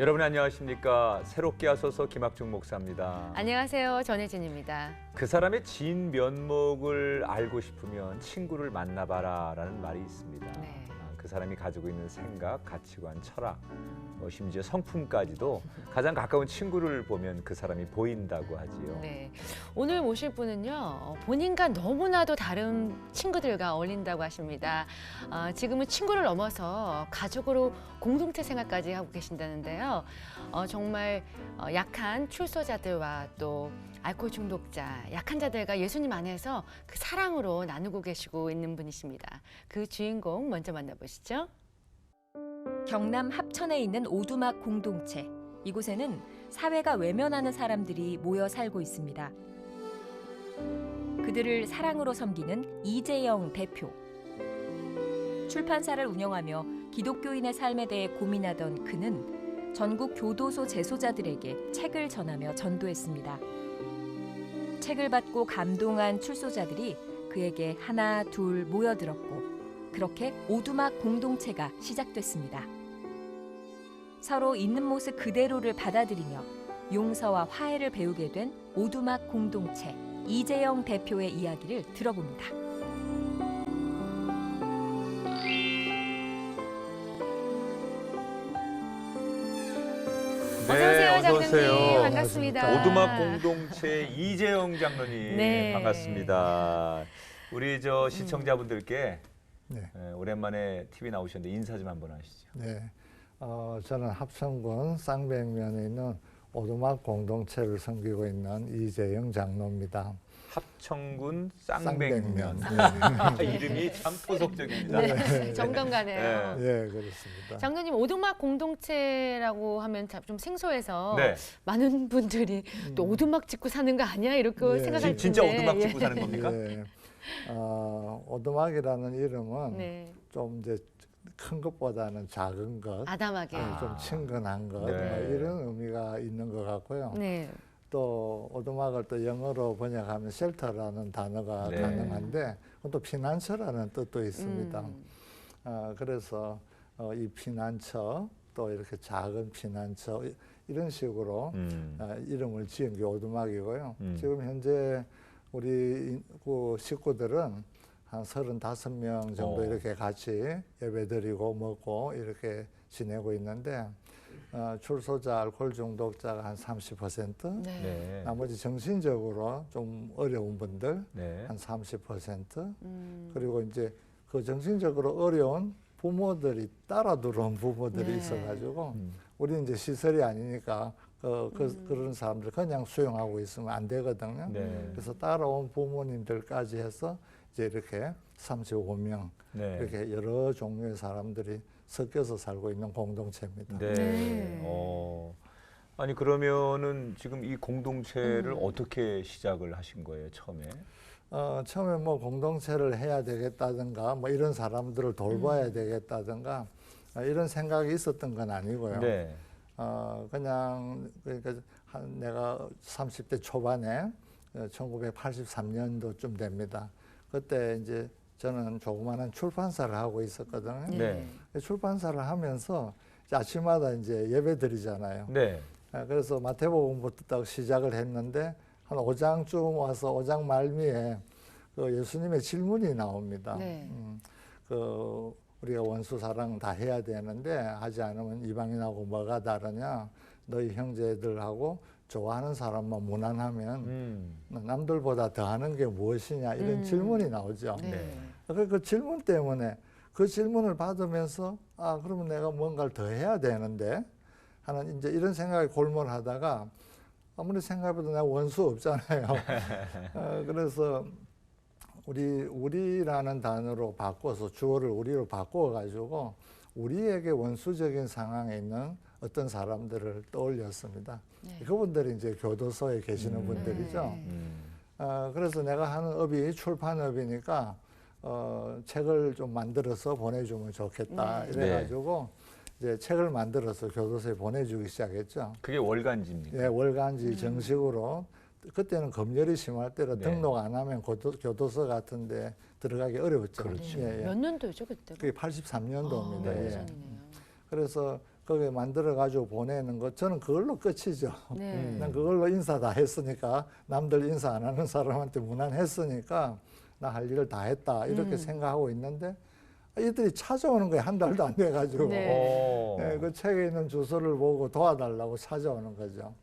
여러분 안녕하십니까? 새롭게 하소서 김학중 목사입니다. 안녕하세요. 전혜진입니다. 그 사람의 진 면목을 알고 싶으면 친구를 만나봐라라는 말이 있습니다. 네. 그 사람이 가지고 있는 생각, 가치관, 철학, 심지어 성품까지도 가장 가까운 친구를 보면 그 사람이 보인다고 하지요. 네. 오늘 모실 분은요, 본인과 너무나도 다른 친구들과 어울린다고 하십니다. 지금은 친구를 넘어서 가족으로 공동체 생활까지 하고 계신다는데요. 정말 약한 출소자들과 또 알코올 중독자, 약한 자들과 예수님 안에서 그 사랑으로 나누고 계시고 있는 분이십니다. 그 주인공 먼저 만나보시죠. 경남 합천에 있는 오두막 공동체. 이곳에는 사회가 외면하는 사람들이 모여 살고 있습니다. 그들을 사랑으로 섬기는 이재영 대표. 출판사를 운영하며 기독교인의 삶에 대해 고민하던 그는 전국 교도소 재소자들에게 책을 전하며 전도했습니다. 책을 받고 감동한 출소자들이 그에게 하나 둘 모여들었고 그렇게 오두막 공동체가 시작됐습니다. 서로 있는 모습 그대로를 받아들이며 용서와 화해를 배우게 된 오두막 공동체 이재영 대표의 이야기를 들어봅니다. 어서 오세요, 장로님. 오세요. 반갑습니다. 오두막 공동체 이재영 장로님 네. 반갑습니다. 우리 시청자분들께 네. 오랜만에 TV 나오셨는데 인사 좀 한번 하시죠. 네. 저는 합천군 쌍백면에 있는 오두막 공동체를 섬기고 있는 이재영 장로입니다. 합천군 쌍백면. 네. 이름이 참 토속적입니다. 네. 정감 가네요. 네, 그렇습니다. 장로님, 오두막 공동체라고 하면 좀 생소해서 네. 많은 분들이 또 오두막 짓고 사는 거 아니야? 이렇게 네. 생각할 텐데. 진짜 오두막 짓고 사는 겁니까? 네. 오두막이라는 이름은 네. 좀 이제 큰 것보다는 작은 것, 아담하게. 좀 친근한 것, 네. 뭐 이런 의미가 있는 것 같고요. 네. 또 오두막을 또 영어로 번역하면 쉘터라는 단어가 네. 가능한데 또 피난처라는 뜻도 있습니다. 음. 그래서 이 피난처 또 이렇게 작은 피난처 이런 식으로 이름을 지은 게 오두막이고요. 지금 현재 우리 그 식구들은 한 35명 정도 이렇게 같이 예배드리고 먹고 이렇게 지내고 있는데 출소자, 알코올 중독자가 한 30%, 네. 네. 나머지 정신적으로 좀 어려운 분들 네. 한 30%, 그리고 이제 그 정신적으로 어려운 부모들이 따라 들어온 부모들이 네. 있어가지고 우리 이제 시설이 아니니까 그런 사람들 그냥 수용하고 있으면 안 되거든요. 네. 그래서 따라온 부모님들까지 해서 이제 이렇게 35명 네. 이렇게 여러 종류의 사람들이 섞여서 살고 있는 공동체입니다. 네. 네. 아니 그러면은 지금 이 공동체를 어떻게 시작을 하신 거예요, 처음에? 처음에 뭐 공동체를 해야 되겠다든가 뭐 이런 사람들을 돌봐야 되겠다든가 이런 생각이 있었던 건 아니고요. 네. 그냥 그러니까 내가 30대 초반에 1983년도쯤 됩니다. 그때 이제 저는 조그마한 출판사를 하고 있었거든요. 네. 출판사를 하면서 이제 아침마다 이제 예배 드리잖아요. 네. 그래서 마태복음부터 딱 시작을 했는데 한 5장쯤 와서 5장 말미에 그 예수님의 질문이 나옵니다. 네. 우리가 원수 사랑 다 해야 되는데 하지 않으면 이방인하고 뭐가 다르냐? 너희 형제들하고 좋아하는 사람만 무난하면 남들보다 더하는 게 무엇이냐? 이런 질문이 나오죠. 네. 그 질문 때문에 그 질문을 받으면서 그러면 내가 뭔가를 더 해야 되는데 하는 이제 이런 생각에 골몰하다가 아무리 생각해도 내가 원수 없잖아요. 그래서 우리라는 단어로 바꿔서 주어를 우리로 바꿔가지고 우리에게 원수적인 상황에 있는 어떤 사람들을 떠올렸습니다. 네. 그분들이 이제 교도소에 계시는 분들이죠. 그래서 내가 하는 업이 출판업이니까 책을 좀 만들어서 보내주면 좋겠다 이래가지고 이제 책을 만들어서 교도소에 보내주기 시작했죠. 그게 월간지입니까? 네, 월간지 정식으로. 그때는 검열이 심할 때라 등록 안 하면 교도소 같은데 들어가기 어려웠죠. 그렇죠. 예, 예. 몇 년도죠 그때? 그게 83년도입니다. 예. 예전이네요. 그래서 거기에 만들어 가지고 보내는 것 저는 그걸로 끝이죠. 네. 난 그걸로 인사 다 했으니까 남들 인사 안 하는 사람한테 무난했으니까 나 할 일을 다 했다 이렇게 생각하고 있는데 이들이 찾아오는 거에 한 달도 안 돼가지고 네. 예, 그 책에 있는 주소를 보고 도와달라고 찾아오는 거죠.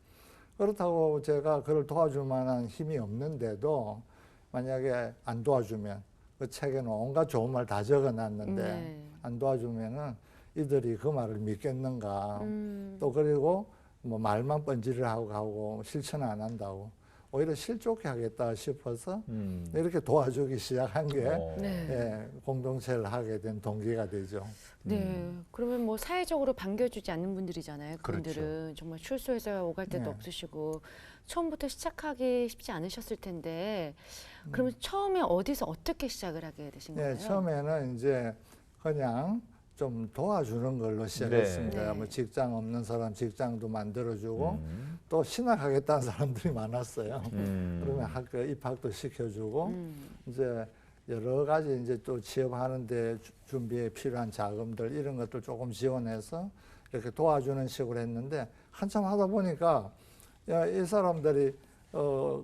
그렇다고 제가 그를 도와줄 만한 힘이 없는데도 만약에 안 도와주면 그 책에는 온갖 좋은 말 다 적어놨는데 네. 안 도와주면은 이들이 그 말을 믿겠는가. 또 그리고 뭐 말만 번지를 하고 가고 실천 안 한다고 오히려 실족해 하겠다 싶어서 이렇게 도와주기 시작한 게 네. 예, 공동체를 하게 된 동기가 되죠. 네. 그러면 뭐 사회적으로 반겨주지 않는 분들이잖아요. 그분들은 그렇죠. 정말 출소해서 오갈 데도 네. 없으시고 처음부터 시작하기 쉽지 않으셨을 텐데 그러면 처음에 어디서 어떻게 시작을 하게 되신 거예요? 네, 처음에는 이제 그냥 좀 도와주는 걸로 시작했습니다. 네. 뭐 직장 없는 사람 직장도 만들어주고 또 신학하겠다는 사람들이 많았어요. 그러면 학교 입학도 시켜주고 이제 여러 가지 이제 또 취업하는데 준비에 필요한 자금들 이런 것들 조금 지원해서 이렇게 도와주는 식으로 했는데 한참 하다 보니까 야, 이 사람들이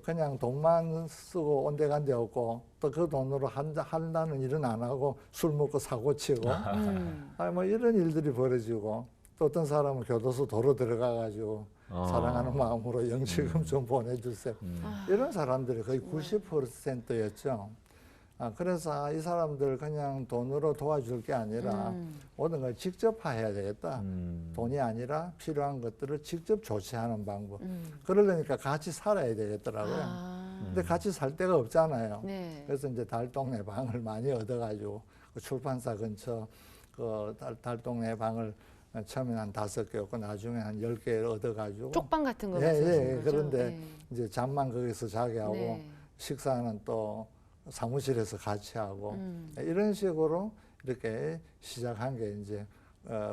그냥 돈만 쓰고 온데간데 없고 또 그 돈으로 한다는 일은 안 하고 술 먹고 사고 치고 뭐 이런 일들이 벌어지고 또 어떤 사람은 교도소 도로 들어가 가지고 사랑하는 마음으로 영치금 좀 보내주세요. 이런 사람들이 거의 90%였죠. 그래서 이 사람들 그냥 돈으로 도와줄 게 아니라 모든 걸 직접 해야 되겠다. 돈이 아니라 필요한 것들을 직접 조치하는 방법. 그러려니까 같이 살아야 되겠더라고요. 근데 같이 살 데가 없잖아요. 네. 그래서 이제 달동네 방을 많이 얻어가지고 그 출판사 근처 그 달동네 방을 처음에 한 5개였고 나중에 한 10개 얻어가지고 쪽방 같은 거 예, 말씀하시는 예, 거죠? 그런데 네. 이제 잠만 거기서 자게 하고 네. 식사는 또 사무실에서 같이 하고 이런 식으로 이렇게 시작한 게 이제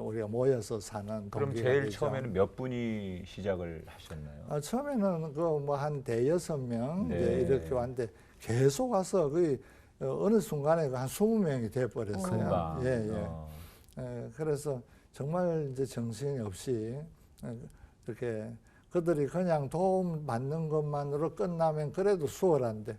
우리가 모여서 사는 그럼 동기가 제일 되죠. 처음에는 몇 분이 시작을 하셨나요? 처음에는 그 뭐 한 대여섯 명 네. 이제 이렇게 왔는데 계속 와서 거의 어느 순간에 한 20명이 돼 버렸어요. 금방. 예. 그래서 정말 이제 정신이 없이 이렇게 그들이 그냥 도움 받는 것만으로 끝나면 그래도 수월한데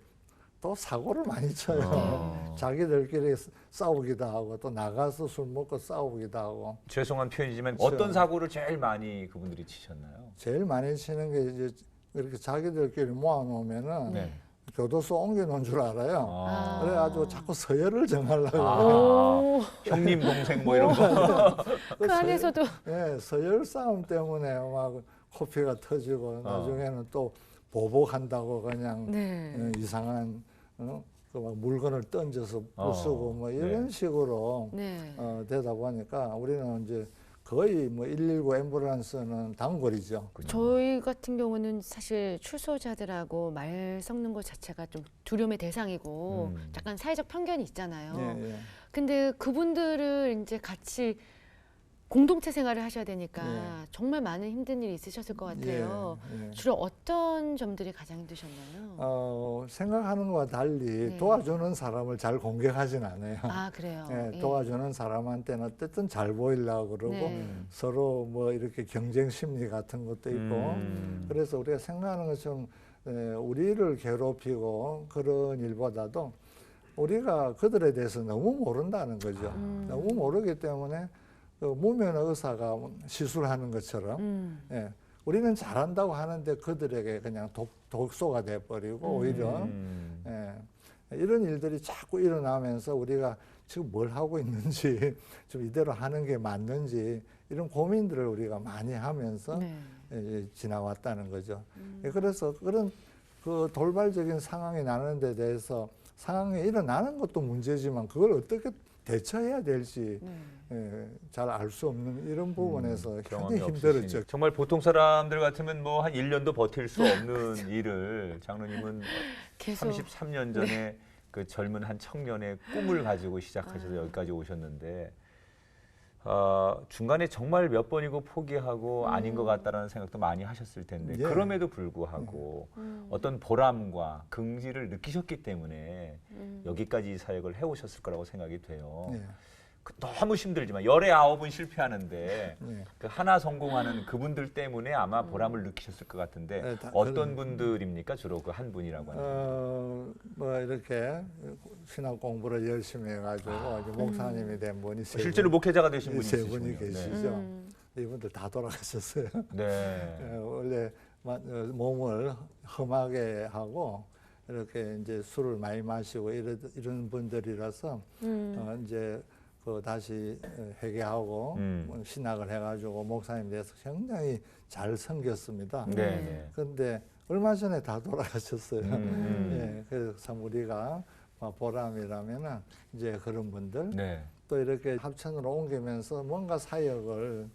또 사고를 많이 쳐요. 자기들끼리 싸우기도 하고 또 나가서 술 먹고 싸우기도 하고. 죄송한 표현이지만 그렇죠. 어떤 사고를 제일 많이 그분들이 치셨나요? 제일 많이 치는 게 이제 이렇게 자기들끼리 모아놓으면은 네. 교도소 옮겨놓은 줄 알아요. 아. 그래가지고 자꾸 서열을 정하려고. 오, 형님 동생 뭐 이런 거. 그 안에서도 예, 서열 싸움 때문에 막 코피가 터지고 나중에는 또 보복한다고 그냥 네. 이상한 그 막 물건을 던져서 부수고 뭐 네. 이런 식으로 네. 되다 보니까 우리는 이제 거의 뭐 119 앰뷸런스는 단골이죠. 저희 같은 경우는 사실 출소자들하고 말 섞는 것 자체가 좀 두려움의 대상이고 약간 사회적 편견이 있잖아요. 예, 예. 근데 그분들을 이제 같이 공동체 생활을 하셔야 되니까 예. 정말 많은 힘든 일이 있으셨을 것 같아요. 예, 예. 주로 어떤 점들이 가장 힘드셨나요? 생각하는 것과 달리 네. 도와주는 사람을 잘 공격하진 않아요. 아, 그래요? 예, 예. 도와주는 사람한테는 어쨌든 잘 보이려고 그러고 네. 서로 뭐 이렇게 경쟁 심리 같은 것도 있고 그래서 우리가 생각하는 것처럼 우리를 괴롭히고 그런 일보다도 우리가 그들에 대해서 너무 모른다는 거죠. 너무 모르기 때문에 그 무면 의사가 시술하는 것처럼 예, 우리는 잘한다고 하는데 그들에게 그냥 독소가 돼버리고 오히려 예, 이런 일들이 자꾸 일어나면서 우리가 지금 뭘 하고 있는지 좀 이대로 하는 게 맞는지 이런 고민들을 우리가 많이 하면서 네. 지나왔다는 거죠. 예, 그래서 그런 그 돌발적인 상황이 나는 데 대해서 상황이 일어나는 것도 문제지만 그걸 어떻게 대처해야 될지 잘 알 수 없는 이런 부분에서 경험이 굉장히 힘들었죠. 없으시니. 정말 보통 사람들 같으면 뭐 한 1년도 버틸 수 없는 일을 장로님은 계속 33년 전에 그 젊은 한 청년의 꿈을 가지고 시작하셔서 여기까지 오셨는데 중간에 정말 몇 번이고 포기하고 아닌 것 같다라는 생각도 많이 하셨을 텐데 예. 그럼에도 불구하고 어떤 보람과 긍지를 느끼셨기 때문에 여기까지 이 사역을 해오셨을 거라고 생각이 돼요. 예. 너무 힘들지만 열에 9은 실패하는데 네. 그 하나 성공하는 그분들 때문에 아마 보람을 느끼셨을 것 같은데 네, 어떤 분들입니까? 주로 그 한 분이라고 하는. 뭐 이렇게 신학 공부를 열심히 해가지고 이제 목사님이 된 분이 실제로 목회자가 되신 분이 세 있으시군요. 분이 네. 계시죠. 이분들 다 돌아가셨어요. 네. 원래 몸을 험하게 하고 이렇게 이제 술을 많이 마시고 이런 분들이라서 이제 그 다시 회개하고 신학을 해가지고 목사님 돼서 굉장히 잘 섬겼습니다. 네. 그런데 얼마 전에 다 돌아가셨어요. 예, 그래서 참 우리가 보람이라면은 이제 그런 분들 네. 또 이렇게 합천으로 옮기면서 뭔가 사역을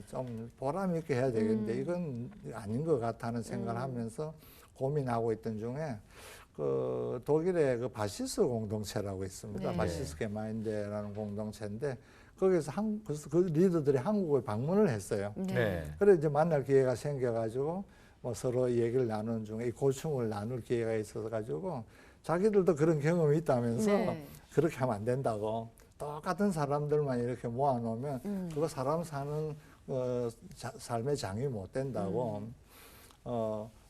좀 보람 있게 해야 되겠는데 이건 아닌 것 같다는 생각을 하면서 고민하고 있던 중에 그 독일의 그 바시스 공동체라고 있습니다. 네. 바시스 게마인데라는 공동체인데 거기서 그래서 그 리더들이 한국을 방문을 했어요. 네. 그래 이제 만날 기회가 생겨가지고 뭐 서로 얘기를 나누는 중에 이 고충을 나눌 기회가 있어가지고 자기들도 그런 경험이 있다면서 네. 그렇게 하면 안 된다고 똑같은 사람들만 이렇게 모아놓으면 그거 사람 사는 삶의 장이 못 된다고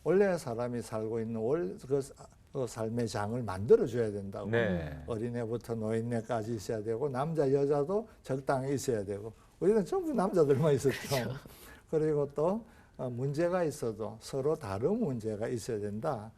원래 사람이 살고 있는 그 삶의 장을 만들어줘야 된다고. 네. 어린애부터 노인네까지 있어야 되고 남자 여자도 적당히 있어야 되고 우리는 전부 남자들만 있었죠. 그리고 또 문제가 있어도 서로 다른 문제가 있어야 된다.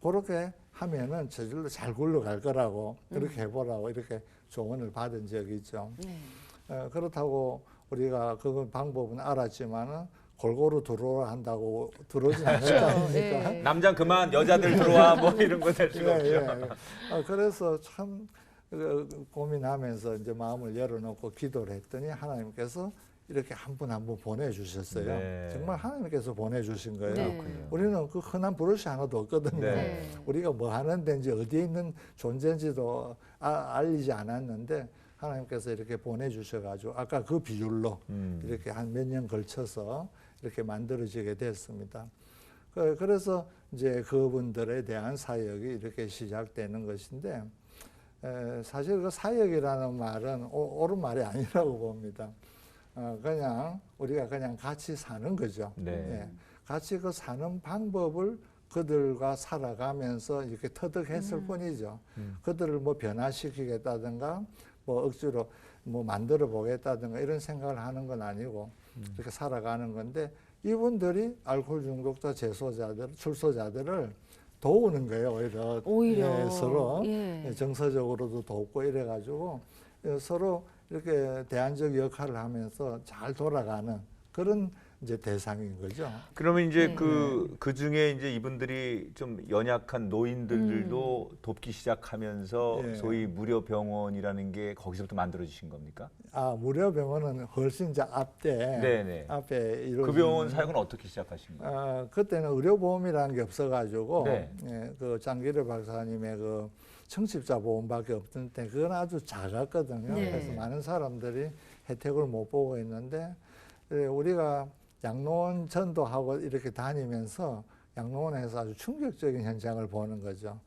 그렇게 하면은 저절로 잘 굴러갈 거라고 그렇게 해보라고 이렇게 조언을 받은 적이 있죠. 네. 그렇다고 우리가 그 방법은 알았지만은 골고루 들어오라 한다고 들어오진 않을 거 아닙니까? 네. 남자 그만 여자들 들어와 뭐 이런 거 될 수가 없죠. 그래서 참 고민하면서 이제 마음을 열어놓고 기도를 했더니 하나님께서 이렇게 한 분 한 분 보내주셨어요. 네. 정말 하나님께서 보내주신 거예요. 네. 그렇군요. 우리는 그 흔한 브러쉬 하나도 없거든요. 네. 우리가 뭐 하는 데인지 어디에 있는 존재인지도 알리지 않았는데 하나님께서 이렇게 보내주셔가지고 아까 그 비율로 이렇게 한 몇 년 걸쳐서 이렇게 만들어지게 됐습니다. 그래서 이제 그분들에 대한 사역이 이렇게 시작되는 것인데 사실 그 사역이라는 말은 옳은 말이 아니라고 봅니다. 그냥 우리가 그냥 같이 사는 거죠. 네. 예. 같이 그 사는 방법을 그들과 살아가면서 이렇게 터득했을 뿐이죠. 그들을 뭐 변화시키겠다든가 뭐 억지로 뭐 만들어 보겠다든가 이런 생각을 하는 건 아니고 이렇게 살아가는 건데 이분들이 알코올 중독자 출소자들을 도우는 거예요. 오히려 서로 정서적으로도 돕고 이래가지고 서로 이렇게 대안적 역할을 하면서 잘 돌아가는 그런 이제 대상인 거죠. 그러면 이제 네. 그 중에 이제 이분들이 좀 연약한 노인들도 돕기 시작하면서 예. 소위 무료 병원이라는 게 거기서부터 만들어지신 겁니까? 무료 병원은 훨씬 이제 네네. 앞에 이루어진 그 병원 사역은 어떻게 시작하신 거예요? 그때는 의료보험이라는 게 없어가지고 네. 그 장기래 박사님의 그 청취자 보험밖에 없던 때 그건 아주 작았거든요. 네. 그래서 많은 사람들이 혜택을 못 보고 있는데 우리가 양로원 전도하고 이렇게 다니면서 양로원에서 아주 충격적인 현장을 보는 거죠.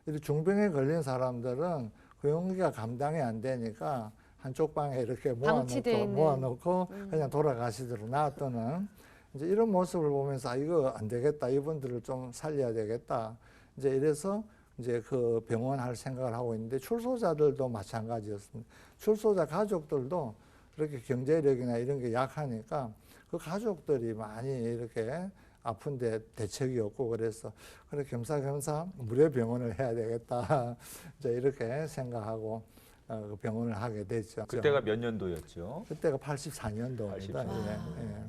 이렇게 중병에 걸린 사람들은 그 용기가 감당이 안 되니까 한쪽 방에 이렇게 모아놓고 그냥 돌아가시도록 놔두는 이제 이런 모습을 보면서 이거 안 되겠다. 이분들을 좀 살려야 되겠다. 이제 이래서 이제 그 병원 할 생각을 하고 있는데 출소자들도 마찬가지였습니다. 출소자 가족들도 그렇게 경제력이나 이런 게 약하니까 그 가족들이 많이 이렇게 아픈데 대책이 없고 그래서 그래 겸사겸사 무료 병원을 해야 되겠다. 이제 이렇게 생각하고 그 병원을 하게 됐죠. 그때가 몇 년도였죠? 그때가 84년도입니다.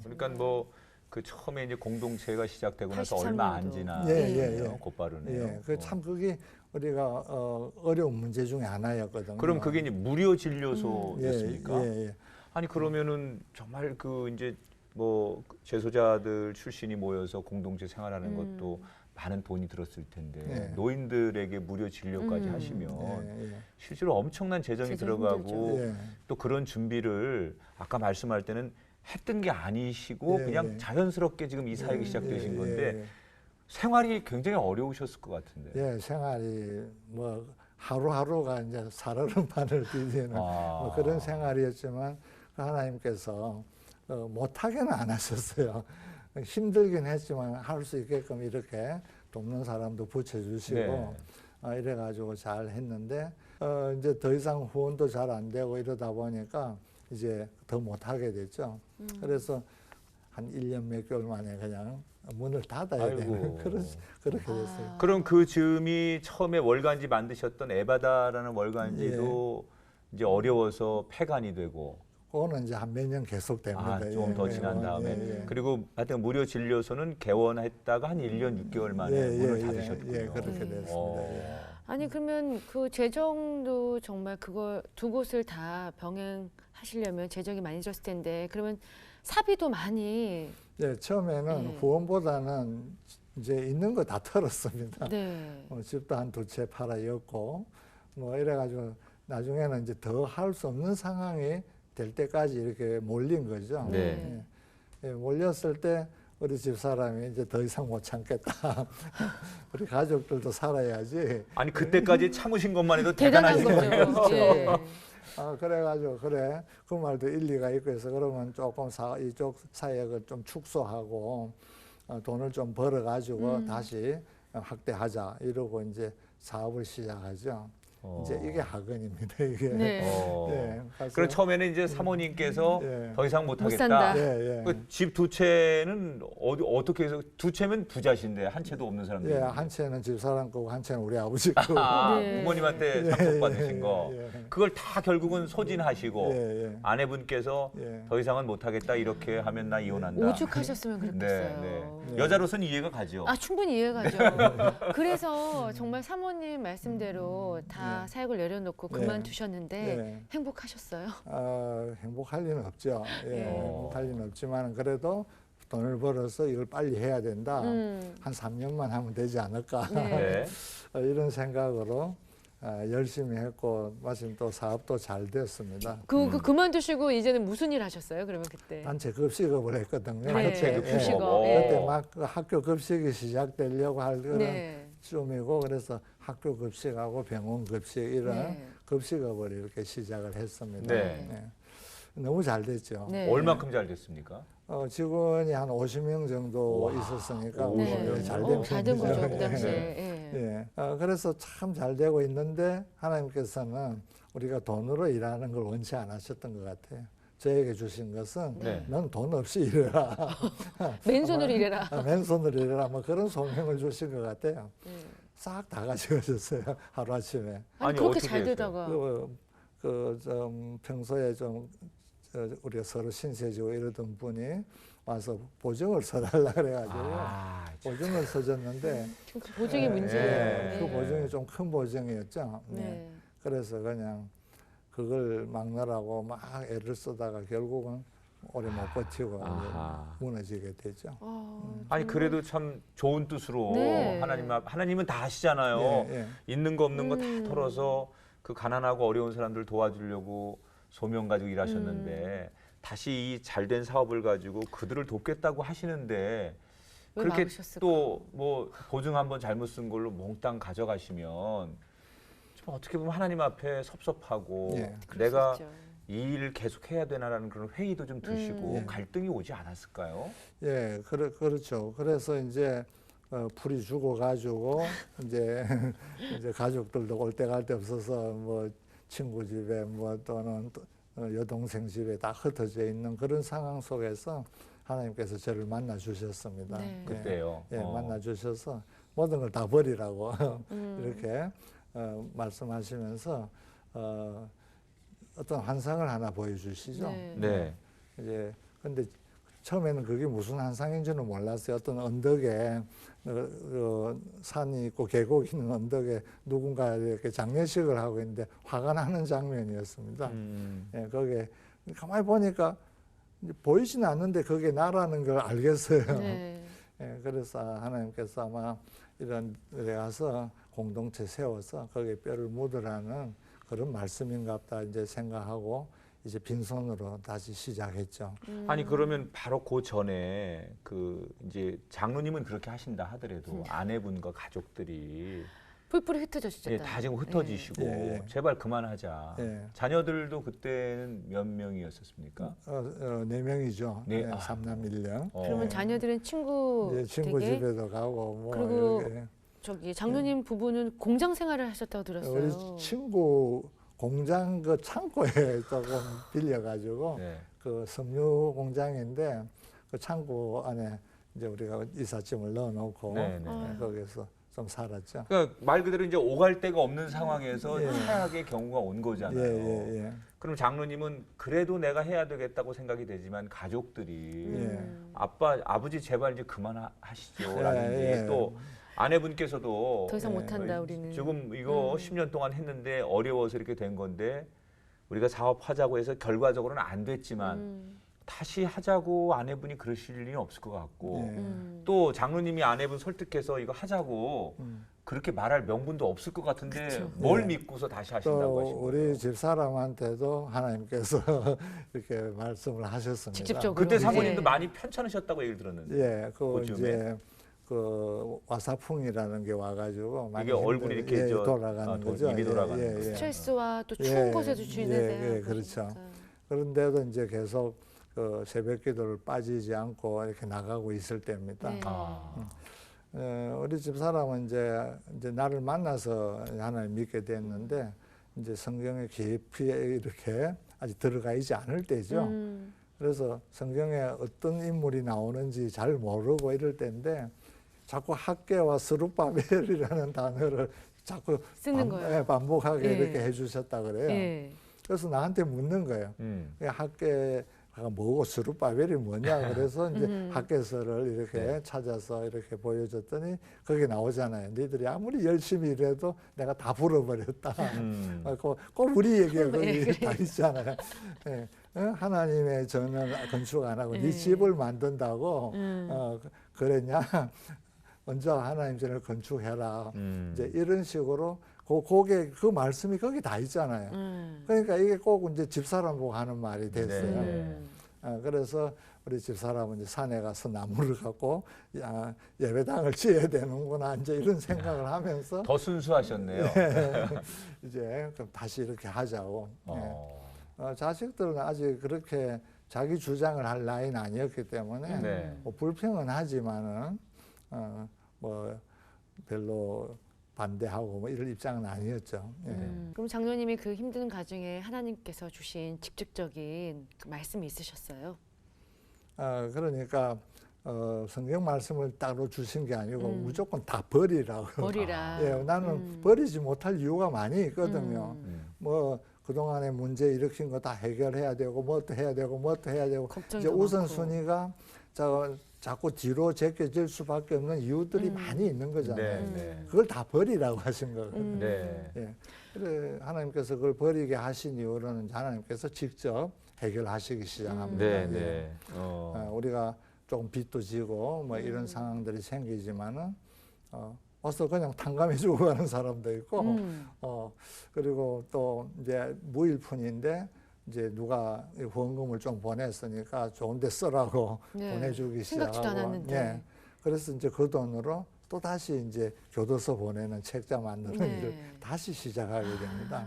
그러니까 뭐 그 처음에 이제 공동체가 시작되고 나서 얼마 안 83년도. 지나네요. 곧바르네요. 참 그게 우리가 어려운 문제 중에 하나였거든요. 그럼 그게 이제 무료 진료소였습니까? 예. 아니 그러면은 정말 그 이제 뭐 재소자들 출신이 모여서 공동체 생활하는 것도 많은 돈이 들었을 텐데 노인들에게 무료 진료까지 하시면 실제로 엄청난 재정이 들어가고 또 그런 준비를 아까 말씀할 때는 했던 게 아니시고 그냥 자연스럽게 지금 이 사역이 시작되신 건데 생활이 굉장히 어려우셨을 것 같은데. 생활이 뭐 하루하루가 이제 살얼음판을 디디는 뭐 그런 생활이었지만 하나님께서 못하게는 안 하셨어요. 힘들긴 했지만 할 수 있게끔 이렇게 돕는 사람도 붙여주시고 네. 이래가지고 잘 했는데 이제 더 이상 후원도 잘 안 되고 이러다 보니까 이제 더 못하게 됐죠. 그래서 한 1년 몇 개월 만에 그냥 문을 닫아야 되는 그렇게 됐어요. 그럼 그 즈음이 처음에 월간지 만드셨던 에바다라는 월간지도 이제 어려워서 폐간이 되고 그거는 이제 한 몇 년 계속 됩니다. 좀 더 지난 다음에 그리고 하여튼 무료 진료소는 개원했다가 한 1년 6개월 만에 문을 닫으셨군요. 그렇게 됐습니다. 아니 그러면 그 재정도 정말 그거 두 곳을 다 병행하시려면 재정이 많이 들었을 텐데 그러면 사비도 많이 처음에는 후원보다는 이제 있는 거 다 털었습니다. 네. 집도 한 2채 팔아였고 뭐 이래가지고 나중에는 이제 더 할 수 없는 상황이 될 때까지 이렇게 몰린 거죠. 네. 몰렸을 때 우리 집사람이 이제 더 이상 못 참겠다. 우리 가족들도 살아야지. 아니 그때까지 참으신 것만 해도 대단한 대단하신 거죠. 예. 그래가지고 그래 그 말도 일리가 있고 해서 그러면 조금 이쪽 사역을 좀 축소하고 돈을 좀 벌어가지고 다시 확대하자 이러고 이제 사업을 시작하죠. 이제 이게 학원입니다. 이게. 네. 그럼 처음에는 이제 사모님께서 더 이상 못 못하겠다. 산다. 그 집 2채는 어떻게 해서 2채면 부자신데 한 채도 없는 사람들. 한 채는 집사람 거고 한 채는 우리 아버지 거고. 부모님한테 상속받으신 거. 그걸 다 결국은 소진하시고 아내분께서 더 이상은 못하겠다 이렇게 하면 나 이혼한다. 오죽하셨으면 그랬겠어요. 여자로서는 이해가 가죠. 충분히 이해가죠. 그래서 정말 사모님 말씀대로 다 사역을 내려놓고 그만두셨는데 행복하셨어요? 행복할 리는 없죠. 행복할 리는 없지만 그래도 돈을 벌어서 이걸 빨리 해야 된다. 한 3년만 하면 되지 않을까. 이런 생각으로 열심히 했고 마침 또 사업도 잘 됐습니다. 그만두시고 이제는 무슨 일 하셨어요? 그러면 그때? 단체 급식업을 했거든요. 단체 급식업. 그때 막 학교 급식이 시작되려고 할 그런 쯤이고 그래서 학교 급식하고 병원 급식 이런 급식업을 이렇게 시작을 했습니다. 너무 잘 됐죠. 얼마큼 잘 됐습니까? 직원이 한 50명 정도 있었으니까 잘 된 편이죠. 거죠, 그 당시에. 그래서 참 잘 되고 있는데 하나님께서는 우리가 돈으로 일하는 걸 원치 않으셨던 것 같아요. 저에게 주신 것은 넌 돈 없이 일해라. 맨손으로 일해라. 맨손으로 일해라. 뭐 그런 소명을 주신 것 같아요. 싹 다 가져가셨어요. 하루아침에. 아니 그렇게 잘 되다가. 좀 평소에 좀 우리가 서로 신세지고 이러던 분이 와서 보증을 써달라 그래가지고 보증을 써줬는데 그 보증이 문제예요. 그 보증이 좀 큰 보증이었죠. 그래서 그냥 그걸 막느라고 막 애를 쓰다가 결국은 오래 못 버티고 무너지게 되죠. 아니 그래도 참 좋은 뜻으로 하나님은 다 아시잖아요. 있는 거 없는 거 다 털어서 그 가난하고 어려운 사람들 도와주려고 소명 가지고 일하셨는데 다시 이 잘된 사업을 가지고 그들을 돕겠다고 하시는데 그렇게 또 뭐 보증 한번 잘못 쓴 걸로 몽땅 가져가시면 좀 어떻게 보면 하나님 앞에 섭섭하고 내가 이 일을 계속 해야 되나라는 그런 회의도 좀 드시고 갈등이 오지 않았을까요? 그렇죠. 그래서 이제 풀이 죽어가지고 이제 가족들도 올 때 갈 데 없어서 뭐 친구 집에 뭐 또는 여동생 집에 다 흩어져 있는 그런 상황 속에서 하나님께서 저를 만나 주셨습니다. 그때요. 만나 주셔서 모든 걸 다 버리라고 이렇게 말씀하시면서 어떤 환상을 하나 보여주시죠. 이제 근데 처음에는 그게 무슨 환상인지는 몰랐어요. 어떤 언덕에 산이 있고 계곡이 있는 언덕에 누군가 이렇게 장례식을 하고 있는데 화가 나는 장면이었습니다. 거기에 가만히 보니까 보이지는 않는데 그게 나라는 걸 알겠어요. 그래서 하나님께서 아마 이런 데 가서 공동체 세워서 거기에 뼈를 묻으라는 그런 말씀인가 보다 이제 생각하고 이제 빈손으로 다시 시작했죠. 아니 그러면 바로 그 전에 그 이제 장로님은 그렇게 하신다 하더라도 아내분과 가족들이 뿔뿔이 흩어졌죠. 예, 다 지금 흩어지시고 예. 제발 그만하자. 예. 자녀들도 그때는 몇 명이었었습니까? 4명이죠. 네. 네, 3남 1녀. 그러면 자녀들은 친구 예, 친구 댁에 집에도 가고 뭐 그리고 이렇게. 저기 장로님 부부는 공장 생활을 하셨다고 들었어요. 우리 친구 공장 그 창고에 조금 빌려가지고 네. 그 섬유 공장인데 그 창고 안에 이제 우리가 이삿짐을 넣어놓고 네, 네. 거기서 좀 살았죠. 그러니까 말 그대로 이제 오갈 데가 없는 상황에서 예. 최악의 경우가 온 거잖아요. 예. 그럼 장로님은 그래도 내가 해야 되겠다고 생각이 되지만 가족들이 예. 아버지 제발 이제 그만하시죠라든지 예. 또 아내분께서도 더 이상 예. 못한다 우리는. 지금 이거 10년 동안 했는데 어려워서 이렇게 된 건데 우리가 사업하자고 해서 결과적으로는 안 됐지만 다시 하자고 아내분이 그러실 일이 없을 것 같고 예. 또 장로님이 아내분 설득해서 이거 하자고 음. 그렇게 말할 명분도 없을 것 같은데 그쵸. 뭘 예. 믿고서 다시 하신다고 또 하신 거예요? 우리 집 사람한테도 하나님께서 이렇게 말씀을 하셨습니다. 직접적으로. 그때 사모님도 예. 많이 편찮으셨다고 얘기를 들었는데 예, 그 그쯤에? 이제 그 와사풍이라는 게 와가지고 많이 이게 얼굴이 힘들- 이렇게 예, 저- 돌아가는 거죠. 입이 돌아가는 예, 거. 예. 스트레스와 또 예. 추운 곳에서 지내세요. 예, 그렇죠. 그런데도 이제 계속 그 새벽 기도를 빠지지 않고 이렇게 나가고 있을 때입니다. 네. 우리 집 사람은 이제 나를 만나서 하나님 믿게 됐는데 이제 성경에 깊이 이렇게 아직 들어가 있지 않을 때죠. 그래서 성경에 어떤 인물이 나오는지 잘 모르고 이럴 때인데 자꾸 학계와 스룹바벨이라는 단어를 자꾸 쓰는 거예요. 반복하게 예. 이렇게 해주셨다 그래요. 예. 그래서 나한테 묻는 거예요. 학계가 뭐고 스룹바벨이 뭐냐 그래서 이제 학계서를 이렇게 찾아서 이렇게 보여줬더니 거기 나오잖아요. 너희들이 아무리 열심히 일해도 내가 다 불어버렸다. 꼭 우리 얘기가 거기 다 있잖아요. 예. 하나님의 전은 건축 안 하고 네 집을 만든다고 그랬냐? 먼저 하나님 전을 건축해라. 이제 이런 식으로 그 말씀이 거기 다 있잖아요. 그러니까 이게 꼭 이제 집사람 보고 하는 말이 됐어요. 그래서 우리 집사람은 이제 산에 가서 나무를 갖고 예배당을 지어야 되는구나 이제 이런 생각을 하면서 더 순수하셨네요. 이제 그럼 다시 이렇게 하자고. 자식들은 아직 그렇게 자기 주장을 할 나이는 아니었기 때문에 뭐 불평은 하지만은 뭐 별로 반대하고 뭐 이런 입장은 아니었죠. 그럼 장로님이 그 힘든 가정에 하나님께서 주신 직접적인 그 말씀이 있으셨어요? 그러니까 성경 말씀을 따로 주신 게 아니고 무조건 다 버리라고. 버리라. 예, 나는 버리지 못할 이유가 많이 있거든요. 뭐 그동안의 문제 일으킨 거 다 해결해야 되고 뭣도 해야 되고 뭣도 해야 되고 이제 우선순위가 자꾸 뒤로 제껴질 수밖에 없는 이유들이 많이 있는 거잖아요. 그걸 다 버리라고 하신 거거든요. 예. 그래 하나님께서 그걸 버리게 하신 이유로는 하나님께서 직접 해결하시기 시작합니다. 우리가 조금 빚도 지고 뭐 이런 상황들이 생기지만은 와서 그냥 탕감해주고 가는 사람도 있고, 그리고 또 이제 무일푼인데 이제 누가 후원금을 좀 보냈으니까 좋은데 쓰라고 보내주기 생각지도 시작하고, 않았는데. 그래서 이제 그 돈으로 또 다시 이제 교도소 보내는 책자 만드는 일을 다시 시작하게 됩니다.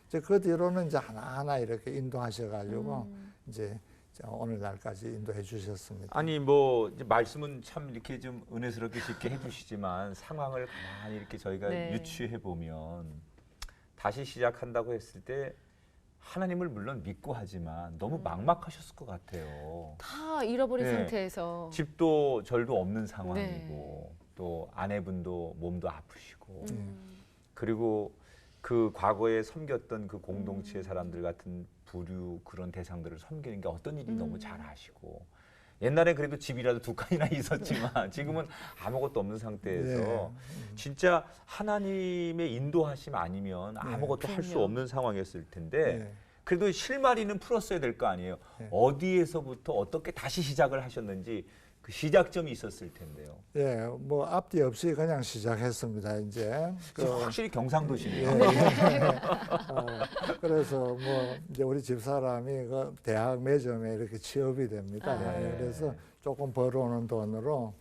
이제 그 뒤로는 이제 하나하나 이렇게 인도하셔가지고 이제 오늘날까지 인도해 주셨습니다. 아니 뭐 이제 말씀은 참 이렇게 좀 은혜스럽게 쉽게 해주시지만 상황을 가만히 이렇게 저희가 유추해 보면 다시 시작한다고 했을 때 하나님을 물론 믿고 하지만 너무 막막하셨을 것 같아요. 다 잃어버린 상태에서 집도 절도 없는 상황이고 또 아내분도 몸도 아프시고 그리고 그 과거에 섬겼던 그 공동체의 사람들 같은 부류 그런 대상들을 섬기는 게 어떤 일이 너무 잘 아시고 옛날에 그래도 집이라도 2칸이나 있었지만 지금은 아무것도 없는 상태에서 진짜 하나님의 인도하심 아니면 아무것도 할 수 없는 상황이었을 텐데 그래도 실마리는 풀었어야 될 거 아니에요. 어디에서부터 어떻게 다시 시작을 하셨는지 그 시작점이 있었을 텐데요. 예, 뭐 앞뒤 없이 그냥 시작했습니다. 이제 확실히 경상도시네요. 그래서 뭐 이제 우리 집 사람이 그 대학 매점에 이렇게 취업이 됩니다. 그래서 조금 벌어오는 돈으로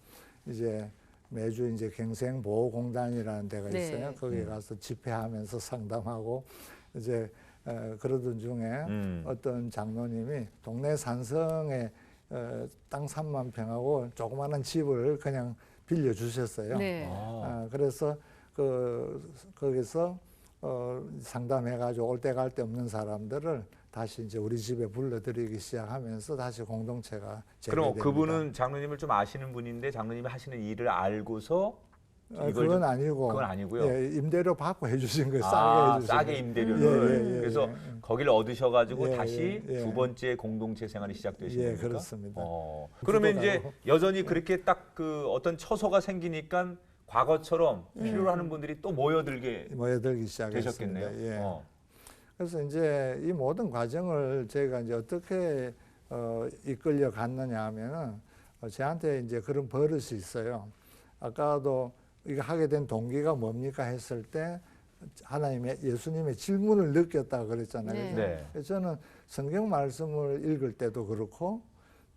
이제 매주 이제 갱생보호공단이라는 데가 네. 있어요. 거기에 가서 집회하면서 상담하고 이제 그러던 중에 어떤 장로님이 동네 산성에 땅 3만 평하고 조그마한 집을 그냥 빌려 주셨어요. 네. 그래서 거기서 상담해가지고 올 때 갈 데 없는 사람들을 다시 이제 우리 집에 불러들이기 시작하면서 다시 공동체가 그럼 재개됩니다. 그분은 장로님을 좀 아시는 분인데 장로님이 하시는 일을 알고서 이걸 그건 좀- 아니고 그건 아니고요. 예, 임대료 받고 해주신 거예요. 싸게 해주신 싸게 거예요. 임대료를. 예. 그래서 거기를 얻으셔가지고 예, 다시 예. 두 번째 공동체 생활이 시작되신 예, 겁니까? 그렇습니다. 그러면 기도가 이제 하고. 여전히 그렇게 딱 그 어떤 처소가 생기니까 과거처럼 필요로 하는 분들이 또 모여들게 모여들기 시작했습니다. 되셨겠네요. 예. 그래서 이제 이 모든 과정을 제가 이제 어떻게 이끌려 갔느냐 하면은 저한테 이제 그런 버릇이 있어요. 아까도 이거 하게 된 동기가 뭡니까 했을 때 하나님의 예수님의 질문을 느꼈다 그랬잖아요. 네. 그죠? 네. 그래서 저는 성경 말씀을 읽을 때도 그렇고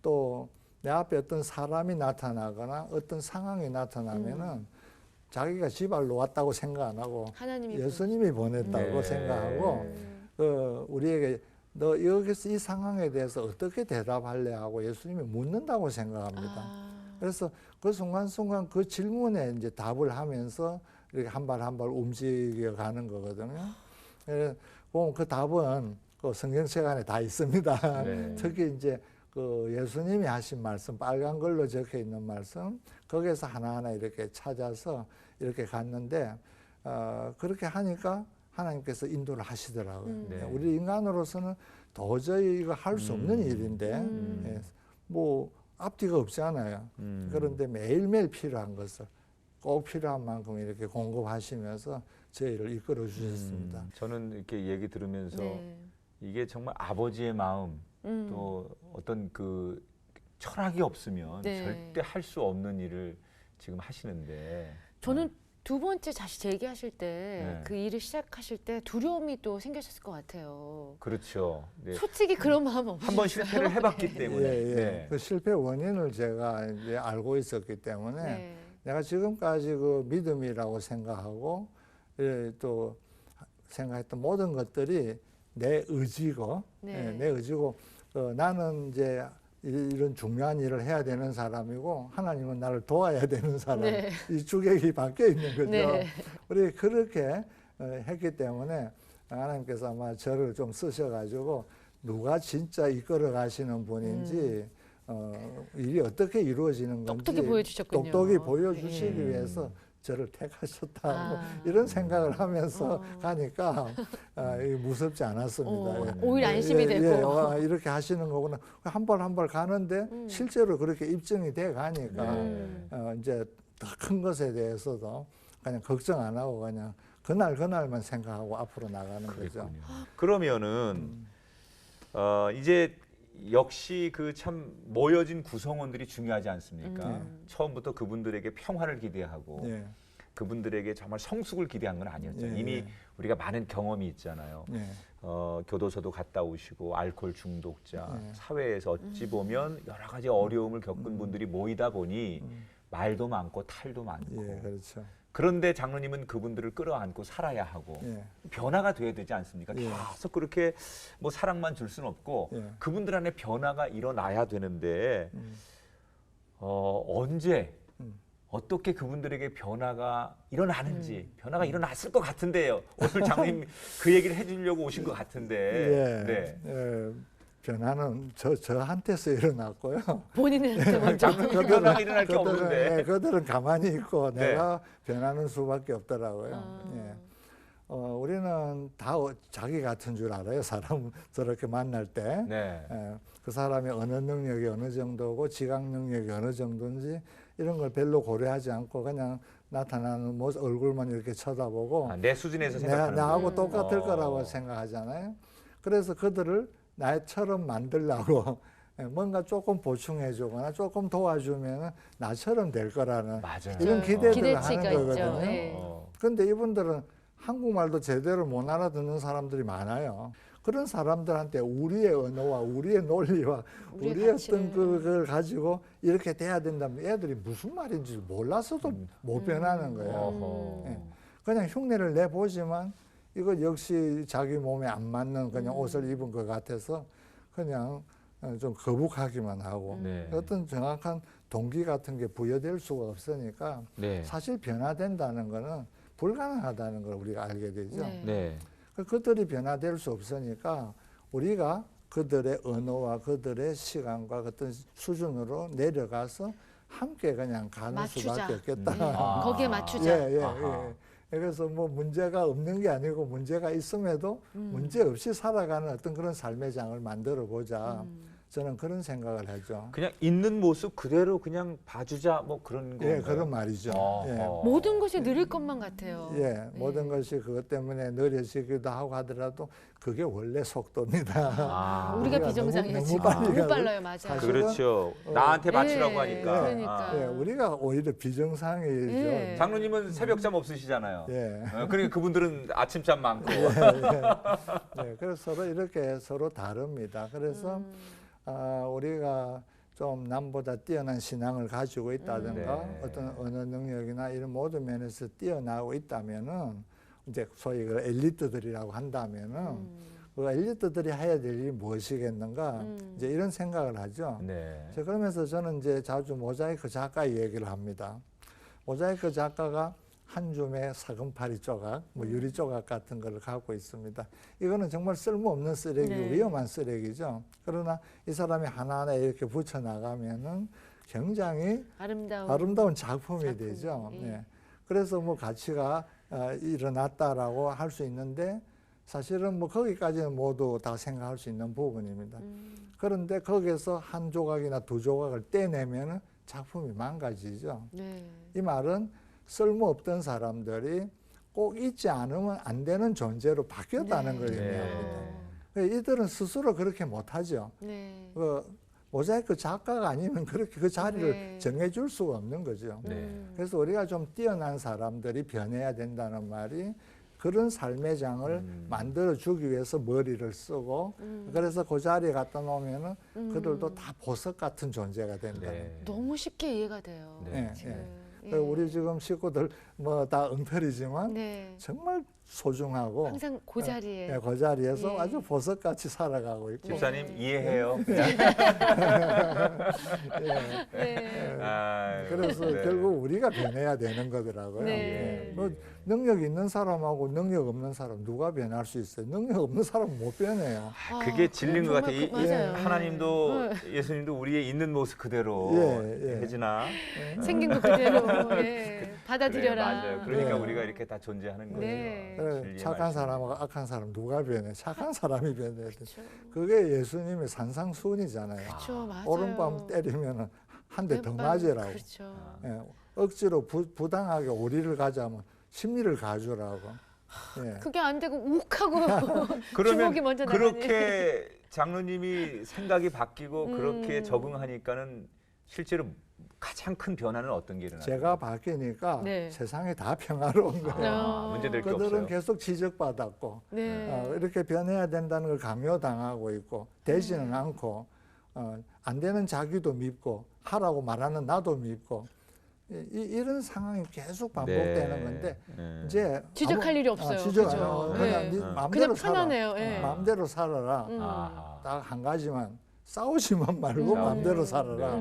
또 내 앞에 어떤 사람이 나타나거나 어떤 상황이 나타나면은 자기가 지발 놓았다고 생각 안 하고 하나님이 예수님이 보냈다고 네. 생각하고 우리에게 너 여기서 이 상황에 대해서 어떻게 대답할래 하고 예수님이 묻는다고 생각합니다. 그래서 그 순간순간 그 질문에 이제 답을 하면서 이렇게 한 발 한 발 움직여 가는 거거든요. 보면 그 답은 그 성경책 안에 다 있습니다. 네. 특히 이제 그 예수님이 하신 말씀, 빨간 걸로 적혀 있는 말씀, 거기에서 하나하나 이렇게 찾아서 이렇게 갔는데, 그렇게 하니까 하나님께서 인도를 하시더라고요. 네. 우리 인간으로서는 도저히 이거 할 수 없는 일인데, 예, 뭐, 앞뒤가 없잖아요. 그런데 매일매일 필요한 것을 꼭 필요한 만큼 이렇게 공급하시면서 저희를 이끌어 주셨습니다. 저는 이렇게 얘기 들으면서 네. 이게 정말 아버지의 마음 또 어떤 그 철학이 없으면 네. 절대 할 수 없는 일을 지금 하시는데 저는 두 번째 다시 재기하실 때 네. 그 일을 시작하실 때 두려움이 또 생기셨을 것 같아요. 그렇죠. 네. 솔직히 그런 마음 없으셨어요? 한 번 실패를 해봤기 때문에. 예, 예. 네. 그 실패 원인을 제가 이제 알고 있었기 때문에 네. 내가 지금까지 그 믿음이라고 생각하고 예, 또 생각했던 모든 것들이 내 의지고 네. 예, 내 의지고 나는 이제 이런 중요한 일을 해야 되는 사람이고 하나님은 나를 도와야 되는 사람 네. 이 주객이 바뀌어 있는 거죠. 네. 우리 그렇게 했기 때문에 하나님께서 아마 저를 좀 쓰셔가지고 누가 진짜 이끌어 가시는 분인지 일이 어떻게 이루어지는 건지 똑똑히 보여주셨군요. 똑똑히 보여주시기 네. 위해서 저를 택하셨다 아. 이런 생각을 하면서 가니까 이게 무섭지 않았습니다. 예. 오히려 안심이 되고. 이렇게 하시는 거구나. 한 발 한 발 가는데 실제로 그렇게 입증이 돼 가니까 이제 더 큰 것에 대해서도 그냥 걱정 안 하고 그냥 그날만 생각하고 앞으로 나가는 거죠. 그랬군요. 그러면은 이제 역시 그 참 모여진 구성원들이 중요하지 않습니까? 처음부터 그분들에게 평화를 기대하고 예. 그분들에게 정말 성숙을 기대한 건 아니었죠. 예, 이미 예. 우리가 많은 경험이 있잖아요. 예. 교도소도 갔다 오시고 알코올 중독자 예. 사회에서 어찌 보면 여러 가지 어려움을 겪은 분들이 모이다 보니 말도 많고 탈도 많고 예, 그렇죠. 그런데 장로님은 그분들을 끌어안고 살아야 하고 예. 변화가 돼야 되지 않습니까? 예. 계속 그렇게 뭐 사랑만 줄 수는 없고 예. 그분들 안에 변화가 일어나야 되는데 언제 어떻게 그분들에게 변화가 일어나는지 변화가 일어났을 것 같은데요. 오늘 장로님 그 얘기를 해주려고 오신 것 같은데. 예. 네. 예. 변화는 저한테서 일어났고요. 본인한테 먼저. 장로님 변화가 일어날 게 없는데. 예, 그들은 가만히 있고 네. 내가 변하는 수밖에 없더라고요. 아. 예. 우리는 다 자기 같은 줄 알아요. 사람 저렇게 만날 때. 네. 그 사람의 언어 능력이 어느 정도고 지각 능력이 어느 정도인지 이런 걸 별로 고려하지 않고 그냥 나타나는 모습, 얼굴만 이렇게 쳐다보고 내 수준에서 생각하는 나하고 거예요. 똑같을 거라고 생각하잖아요. 그래서 그들을 나처럼 만들려고 뭔가 조금 보충해 주거나 조금 도와주면 나처럼 될 거라는 맞아요. 이런 기대들을 기대치가 하는 있죠. 거거든요. 예. 그런데 이분들은 한국말도 제대로 못 알아듣는 사람들이 많아요. 그런 사람들한테 우리의 언어와 우리의 논리와 우리의 어떤 그걸 가지고 이렇게 돼야 된다면 애들이 무슨 말인지 몰라서도 못 변하는 거예요. 예. 그냥 흉내를 내보지만 이거 역시 자기 몸에 안 맞는 그냥 옷을 입은 것 같아서 그냥 좀 거북하기만 하고 어떤 정확한 동기 같은 게 부여될 수가 없으니까 사실 변화된다는 거는 불가능하다는 걸 우리가 알게 되죠. 그들이 변화될 수 없으니까 우리가 그들의 언어와 그들의 시간과 어떤 수준으로 내려가서 함께 그냥 가는 맞추자. 수밖에 없겠다. 거기에 맞추자. 예. 그래서 뭐 문제가 없는 게 아니고 문제가 있음에도 문제 없이 살아가는 어떤 그런 삶의 장을 만들어 보자. 저는 그런 생각을 하죠. 그냥 있는 모습 그대로 그냥 봐주자 뭐 그런 건가요? 예, 그런 말이죠. 예. 모든 것이 느릴 것만 같아요. 예, 모든 것이 그것 때문에 느려지기도 하고 하더라도 그게 원래 속도입니다. 우리가 비정상이에요. 너무 지금 빨리 너무 가고 빨라요, 맞아요. 사실은 그렇죠. 나한테 맞추라고 하니까. 그러니까. 예, 우리가 오히려 비정상이죠. 예. 장로님은 새벽잠 없으시잖아요. 예. 그러니까 그분들은 아침잠 많고. 예, 그래서 서로 이렇게 서로 다릅니다. 그래서 우리가 좀 남보다 뛰어난 신앙을 가지고 있다든가 어떤 언어 능력이나 이런 모든 면에서 뛰어나고 있다면은 이제 소위 그 엘리트들이라고 한다면은 그 엘리트들이 해야 될 일이 무엇이겠는가 이제 이런 생각을 하죠. 그러면서 저는 이제 자주 모자이크 작가 얘기를 합니다. 모자이크 작가가 한 줌의 사금파리 조각, 뭐 유리 조각 같은 걸 갖고 있습니다. 이거는 정말 쓸모없는 쓰레기, 위험한 쓰레기죠. 그러나 이 사람이 하나하나 이렇게 붙여 나가면은 굉장히 아름다운 작품이 되죠. 그래서 뭐 가치가 일어났다라고 할 수 있는데 사실은 뭐 거기까지는 모두 다 생각할 수 있는 부분입니다. 그런데 거기에서 한 조각이나 두 조각을 떼내면은 작품이 망가지죠. 이 말은 쓸모없던 사람들이 꼭 잊지 않으면 안 되는 존재로 바뀌었다는 걸 의미합니다. 이들은 스스로 그렇게 못하죠. 모자이크 작가가 아니면 그렇게 그 자리를 정해줄 수가 없는 거죠. 그래서 우리가 좀 뛰어난 사람들이 변해야 된다는 말이 그런 삶의 장을 만들어주기 위해서 머리를 쓰고 그래서 그 자리에 갖다 놓으면은 그들도 다 보석 같은 존재가 된다는 너무 쉽게 이해가 돼요. 우리 지금 식구들 뭐 다 엉터리지만 정말 소중하고 항상 그 자리에 그 자리에서 아주 보석같이 살아가고 있고 집사님 이해해요. 그래서 결국 우리가 변해야 되는 거더라고요. 뭐 능력 있는 사람하고 능력 없는 사람 누가 변할 수 있어요? 능력 없는 사람은 못 변해요. 그게 진리인 것 같아요. 맞아요. 하나님도 예수님도 우리의 있는 모습 그대로 혜진아 생긴 것 그대로 받아들여라. 맞아요. 그러니까 우리가 이렇게 다 존재하는 거죠. 착한 사람하고 악한 사람 누가 변해? 착한 사람이 변해야 돼. 그게 예수님의 산상수훈이잖아요. 오른밤 때리면 한 대 더 맞으라고. 억지로 부당하게 오리를 가자면 심리를 가주라고. 그게 안 되고 욱하고 주먹이 먼저 나가니. 그렇게 장로님이 생각이 바뀌고 그렇게 적응하니까는 실제로 가장 큰 변화는 어떤 게 일어나요? 제가 바뀌니까 세상이 다 평화로운 거예요. 문제될 게 그들은 없어요. 계속 지적받았고 이렇게 변해야 된다는 걸 강요당하고 있고 되지는 않고 안 되는 자기도 밉고 하라고 말하는 나도 밉고 이런 상황이 계속 반복되는 건데 이제 지적할 일이 없어요. 그냥 네 마음대로 그냥 편하네요. 살아. 마음대로 살아라. 딱 한 가지만 싸우지만 말고 마음대로 살아라.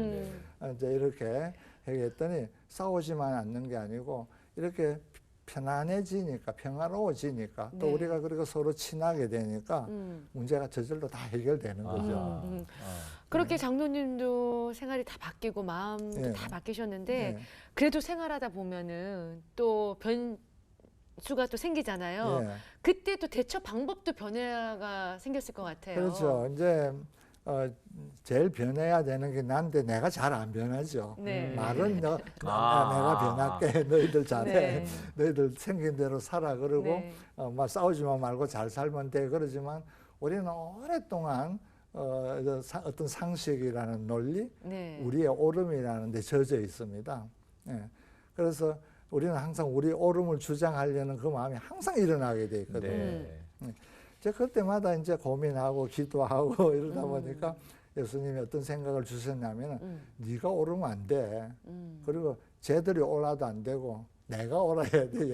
이제 이렇게 얘기했더니 싸우지만 않는 게 아니고 이렇게 편안해지니까 평화로워지니까 또 우리가 그리고 서로 친하게 되니까 문제가 저절로 다 해결되는 거죠. 그렇게 장로님도 생활이 다 바뀌고 마음도 다 바뀌셨는데 그래도 생활하다 보면은 또 변수가 또 생기잖아요. 그때 또 대처 방법도 변화가 생겼을 것 같아요. 그렇죠. 이제 제일 변해야 되는 게 난데 내가 잘 안 변하죠. 말은 내가 변할게. 너희들 잘해. 너희들 생긴 대로 살아. 그러고 막 싸우지만 말고 잘 살면 돼. 그러지만 우리는 오랫동안 어떤 상식이라는 논리, 우리의 옳음이라는 데 젖어 있습니다. 그래서 우리는 항상 우리 옳음을 주장하려는 그 마음이 항상 일어나게 돼 있거든요. 이제 그때마다 이제 고민하고 기도하고 이러다 보니까 예수님이 어떤 생각을 주셨냐면은 네가 오르면 안 돼. 그리고 쟤들이 올라도 안 되고 내가 오라야 돼.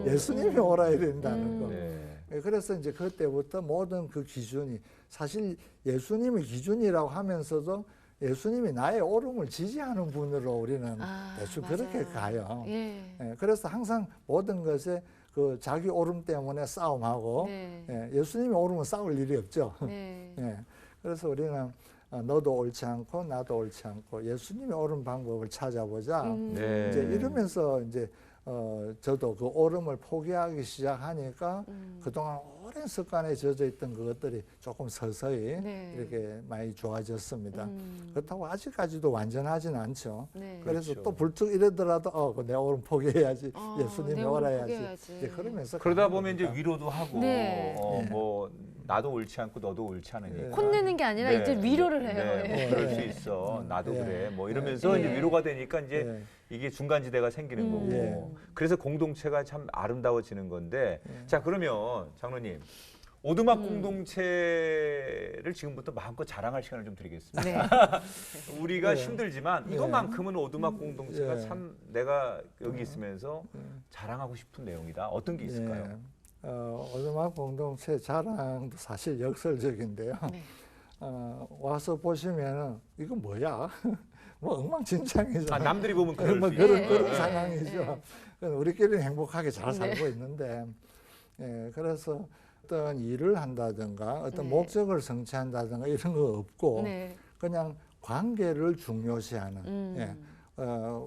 예수님이 오라야 된다는 거. 네. 그래서 이제 그때부터 모든 그 기준이 사실 예수님이 기준이라고 하면서도 예수님이 나의 오름을 지지하는 분으로 우리는 대충 그렇게 가요. 예, 그래서 항상 모든 것에 그 자기 오름 때문에 싸움하고 예수님이 오르면 싸울 일이 없죠. 그래서 우리는 너도 옳지 않고 나도 옳지 않고 예수님이 옳은 방법을 찾아보자. 이제 이러면서 이제 저도 그 오름을 포기하기 시작하니까 그동안 오랜 습관에 젖어 있던 그것들이 조금 서서히 이렇게 많이 좋아졌습니다. 그렇다고 아직까지도 완전하진 않죠. 그래서 그렇죠. 또 불쑥 이러더라도 내 오름 포기해야지. 예수님이 오라야지. 이제 그러면서 그러다 보면 이제 위로도 하고 뭐 나도 옳지 않고 너도 옳지 않으니까 혼내는 게 아니라 이제 위로를 해요. 그럴 수 있어. 나도 그래. 뭐 이러면서 이제 위로가 되니까 이제 이게 중간지대가 생기는 거고. 그래서 공동체가 참 아름다워지는 건데. 자, 그러면 장로님 오두막 공동체를 지금부터 마음껏 자랑할 시간을 좀 드리겠습니다. 우리가 힘들지만 이것만큼은 오두막 공동체가 참 내가 여기 있으면서 자랑하고 싶은 내용이다. 어떤 게 있을까요? 오두막 공동체 자랑도 사실 역설적인데요. 와서 보시면은 이거 뭐야? 뭐 엉망진창이죠. 남들이 보면 그럴 뭐 수 그런 상황이죠. 우리끼리는 행복하게 잘 살고 있는데, 그래서 어떤 일을 한다든가 어떤 목적을 성취한다든가 이런 거 없고 그냥 관계를 중요시하는.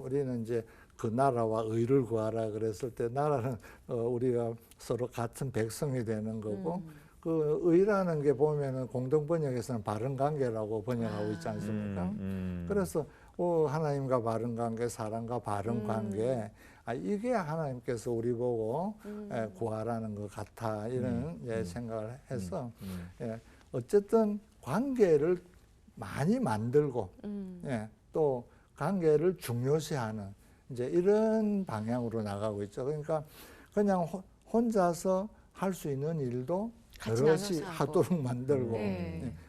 우리는 이제 그 나라와 의를 구하라 그랬을 때 나라는 우리가 서로 같은 백성이 되는 거고 그 의라는 게 보면은 공동 번역에서는 바른 관계라고 번역하고 있지 않습니까? 그래서 하나님과 바른 관계, 사람과 바른 관계, 이게 하나님께서 우리 보고 구하라는 것 같아 이런 생각을 해서 어쨌든 관계를 많이 만들고 또 관계를 중요시하는 이제 이런 방향으로 나가고 있죠. 그러니까 그냥 혼자서 할 수 있는 일도 여럿이 하도록 만들고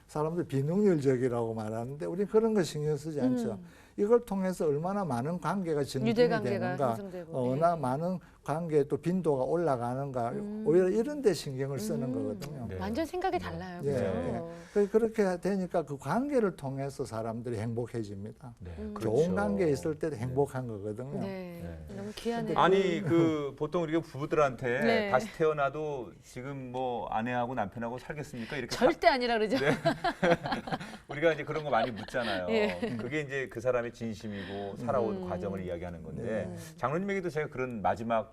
사람들 비능률적이라고 말하는데 우리는 그런 거 신경 쓰지 않죠. 이걸 통해서 얼마나 많은 관계가 증진이 되는가, 얼마나 많은 관계의 또 빈도가 올라가는가, 오히려 이런 데 신경을 쓰는 거거든요. 완전 생각이 달라요. 그렇게 되니까 그 관계를 통해서 사람들이 행복해집니다. 그렇죠. 좋은 관계에 있을 때도 행복한 거거든요. 너무 귀하네요. 아니 그 보통 우리가 부부들한테 다시 태어나도 지금 뭐 아내하고 남편하고 살겠습니까? 이렇게 절대 아니라 그러죠. 우리가 이제 그런 거 많이 묻잖아요. 그게 이제 그 사람의 진심이고 살아온 과정을 이야기하는 건데 장로님에게도 제가 그런 마지막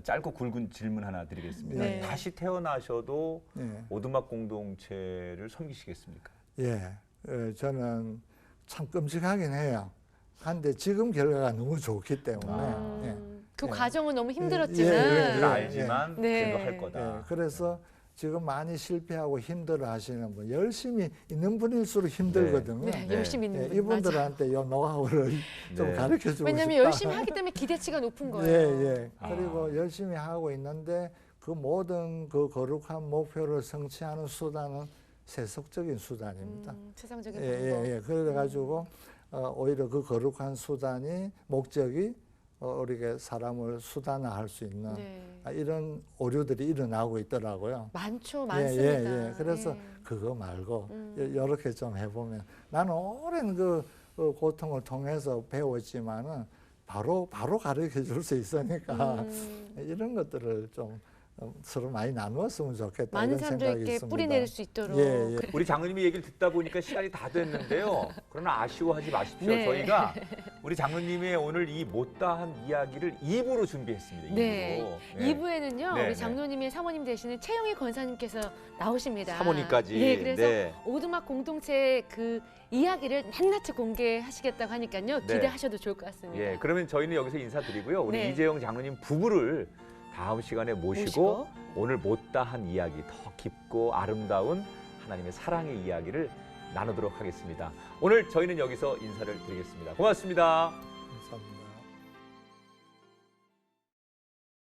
짧고 굵은 질문 하나 드리겠습니다. 다시 태어나셔도 오두막 공동체를 섬기시겠습니까? 저는 참 끔찍하긴 해요. 한데 지금 결과가 너무 좋기 때문에 그 과정은 너무 힘들었지만 알지만 그래도 할 거다. 그래서 지금 많이 실패하고 힘들어 하시는 분, 열심히 있는 분일수록 힘들거든요. 열심히 있는 분. 이분들한테 이 노하우를 좀 가르쳐 주고 왜냐하면 싶다. 열심히 하기 때문에 기대치가 높은 거예요. 그리고 열심히 하고 있는데 그 모든 그 거룩한 목표를 성취하는 수단은 세속적인 수단입니다. 세상적인 방법. 그래가지고 오히려 그 거룩한 수단이 목적이 우리가 사람을 수단화할 수 있는 이런 오류들이 일어나고 있더라고요. 많습니다. 그래서 그거 말고 이렇게 좀 해보면 나는 오랜 그 고통을 통해서 배웠지만은 바로 가르쳐 줄 수 있으니까 이런 것들을 좀 서로 많이 나누었으면 좋겠다. 많은 이런 사람들에게 있습니다. 뿌리내릴 수 있도록. 우리 장로님의 얘기를 듣다 보니까 시간이 다 됐는데요. 그러나 아쉬워하지 마십시오. 저희가 우리 장로님의 오늘 이 못다한 이야기를 2부로 준비했습니다. 2부로. 2부에는요. 우리 장로님의 사모님 되시는 최영희 권사님께서 나오십니다. 사모님까지. 그래서 오두막 공동체의 그 이야기를 낱낱이 공개하시겠다고 하니까요. 기대하셔도 좋을 것 같습니다. 그러면 저희는 여기서 인사드리고요. 우리 이재영 장로님 부부를 다음 시간에 모시고 오늘 못다한 이야기, 더 깊고 아름다운 하나님의 사랑의 이야기를 나누도록 하겠습니다. 오늘 저희는 여기서 인사를 드리겠습니다. 고맙습니다.